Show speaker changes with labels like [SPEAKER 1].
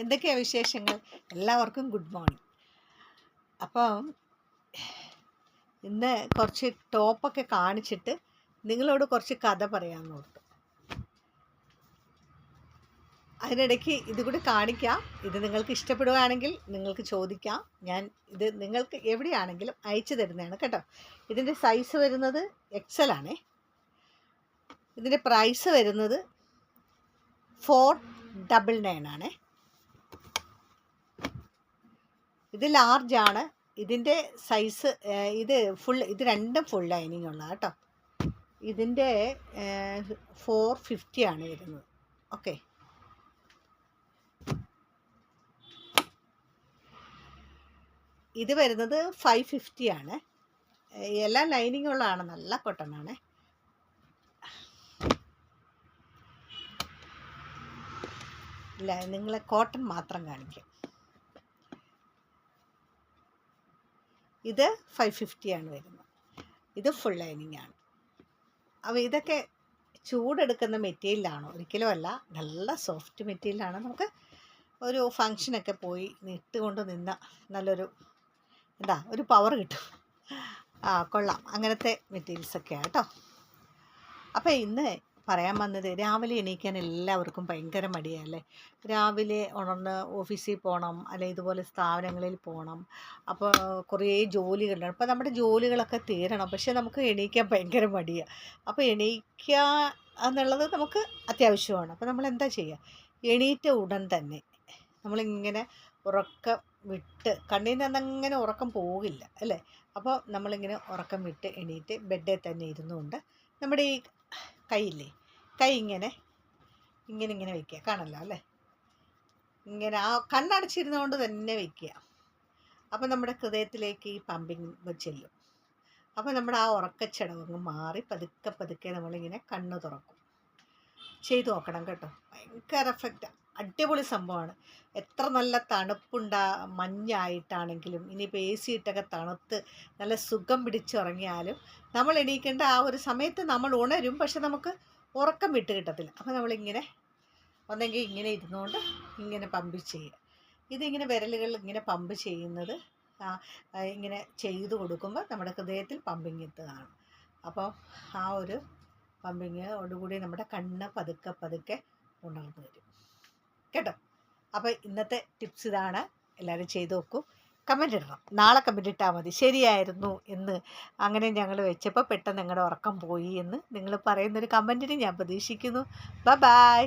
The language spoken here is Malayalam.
[SPEAKER 1] എന്തൊക്കെയാണ് വിശേഷങ്ങൾ? എല്ലാവർക്കും ഗുഡ് മോർണിംഗ്. അപ്പം ഇന്ന് കുറച്ച് ടോപ്പൊക്കെ കാണിച്ചിട്ട് നിങ്ങളോട് കുറച്ച് കഥ പറയാമെന്ന് ഓർത്തു. അതിനിടയ്ക്ക് ഇത് കൂടി കാണിക്കാം. ഇത് നിങ്ങൾക്ക് ഇഷ്ടപ്പെടുകയാണെങ്കിൽ നിങ്ങൾക്ക് ചോദിക്കാം. ഞാൻ ഇത് നിങ്ങൾക്ക് എവിടെയാണെങ്കിലും അയച്ചു തരുന്നതാണ് കേട്ടോ. ഇതിൻ്റെ സൈസ് വരുന്നത് എക്സൽ ആണേ. ഇതിൻ്റെ പ്രൈസ് വരുന്നത് 499 ആണേ. ഇത് ലാർജാണ്. ഇതിൻ്റെ സൈസ് ഇത് രണ്ടും ഫുൾ ലൈനിങ് ഉള്ള കേട്ടോ. ഇതിൻ്റെ 450 ആണ് വരുന്നത്. ഓക്കെ, ഇത് വരുന്നത് 550 ആണ്. എല്ലാം ലൈനിങ് ഉള്ളതാണ്, നല്ല കോട്ടണാണ്. ഇല്ല, നിങ്ങളെ കോട്ടൺ മാത്രം കാണിക്കാം. ഇത് 550 ആണ് വരുന്നത്. ഇത് ഫുൾ ലൈനിങ് ആണ്. അപ്പോൾ ഇതൊക്കെ ചൂടെടുക്കുന്ന മെറ്റീരിയലാണോ? ഒരിക്കലും അല്ല, നല്ല സോഫ്റ്റ് മെറ്റീരിയലാണ്. നമുക്ക് ഒരു ഫങ്ഷനൊക്കെ പോയി ഇട്ടുകൊണ്ട് നിന്ന നല്ലൊരു ഒരു പവർ കിട്ടും. കൊള്ളാം, അങ്ങനത്തെ മെറ്റീരിയൽസൊക്കെയാണ് കേട്ടോ. അപ്പോൾ ഇന്ന് പറയാൻ വന്നത്, രാവിലെ എണീക്കാൻ എല്ലാവർക്കും ഭയങ്കര മടിയല്ലേ. രാവിലെ ഉണർന്ന് ഓഫീസിൽ പോകണം, അല്ലെങ്കിൽ ഇതുപോലെ സ്ഥാപനങ്ങളിൽ പോകണം. അപ്പോൾ കുറേ ജോലികളുണ്ട്. അപ്പോൾ നമ്മുടെ ജോലികളൊക്കെ തീരണം, പക്ഷേ നമുക്ക് എണീക്കാൻ ഭയങ്കര മടിയാണ്. അപ്പോൾ എണീക്കുക എന്നുള്ളത് നമുക്ക് അത്യാവശ്യമാണ്. അപ്പോൾ നമ്മൾ എന്താ ചെയ്യുക? എണീറ്റ ഉടൻ തന്നെ നമ്മളിങ്ങനെ ഉറക്കം വിട്ട്, കണ്ണിൽ നിന്നങ്ങനെ ഉറക്കം പോകില്ല അല്ലേ. അപ്പോൾ നമ്മളിങ്ങനെ ഉറക്കം വിട്ട് എണീറ്റ് ബെഡിൽ തന്നെ ഇരുന്നുകൊണ്ട് നമ്മുടെ ഈ കൈയില്ലേ, കൈ ഇങ്ങനെ വയ്ക്കുക. കാണല്ലോ അല്ലേ, ഇങ്ങനെ ആ കണ്ണടച്ചിരുന്നുകൊണ്ട് തന്നെ വയ്ക്കുക. അപ്പോൾ നമ്മുടെ ഹൃദയത്തിലേക്ക് ഈ പമ്പിങ് ചെല്ലും. അപ്പോൾ നമ്മുടെ ആ ഉറക്കച്ചടവങ്ങ് മാറി പതുക്കെ നമ്മളിങ്ങനെ കണ്ണ് തുറക്കും. ചെയ്തു നോക്കണം കേട്ടോ, ഭയങ്കര എഫക്റ്റാണ്. അടിപൊളി സംഭവമാണ്. എത്ര നല്ല മഞ്ഞായിട്ടാണെങ്കിലും ഇനിയിപ്പോൾ AC ഇട്ടൊക്കെ തണുത്ത് നല്ല സുഖം പിടിച്ചുറങ്ങിയാലും നമ്മൾ എണീക്കേണ്ട ആ ഒരു സമയത്ത് നമ്മൾ ഉണരും, പക്ഷെ നമുക്ക് ഉറക്കം വിട്ട് കിട്ടത്തില്ല. അപ്പോൾ നമ്മളിങ്ങനെ ഒന്നെങ്കിൽ ഇങ്ങനെ ഇരുന്നുകൊണ്ട് ഇങ്ങനെ പമ്പ് ചെയ്യുക. ഇതിങ്ങനെ വിരലുകൾ ഇങ്ങനെ പമ്പ് ചെയ്യുന്നത് ഇങ്ങനെ ചെയ്തു കൊടുക്കുമ്പോൾ നമ്മുടെ ഹൃദയത്തിൽ പമ്പിങ് എത്തുകയാണ്. അപ്പോൾ ആ ഒരു പമ്പിങ്ങോടുകൂടി നമ്മുടെ കണ്ണ് പതുക്കെ ഉണർന്നു വരും കേട്ടോ. അപ്പോൾ ഇന്നത്തെ ടിപ്സ് ഇതാണ്. എല്ലാവരും ചെയ്ത് നോക്കൂ. കമൻ്റ് ഇടണം. നാളെ കമൻ്റ് ഇട്ടാൽ മതി ശരിയായിരുന്നു എന്ന്. അങ്ങനെ ഞങ്ങൾ വെച്ചപ്പോൾ പെട്ടെന്ന് ഞങ്ങളുടെ ഉറക്കം പോയി എന്ന് നിങ്ങൾ പറയുന്നൊരു കമൻറ്റിന് ഞാൻ പ്രതീക്ഷിക്കുന്നു. ബൈ.